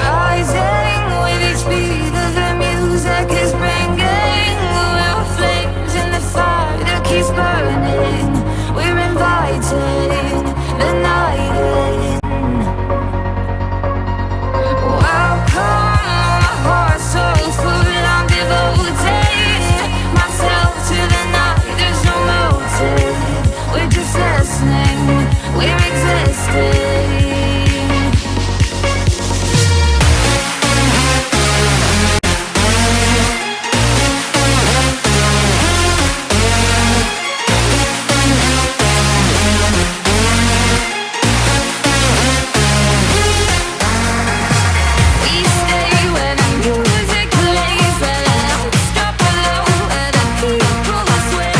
Rising with each beat of the music is bringing. We're flames in the fire that keeps burning. We're inviting the night in. Welcome, my heart so full, I'm devoting myself to the night. There's no motive, we're just listening, we're existing. We stay when the music plays, the lights drop low and the people sway.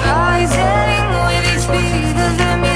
Rising with each beat of the music.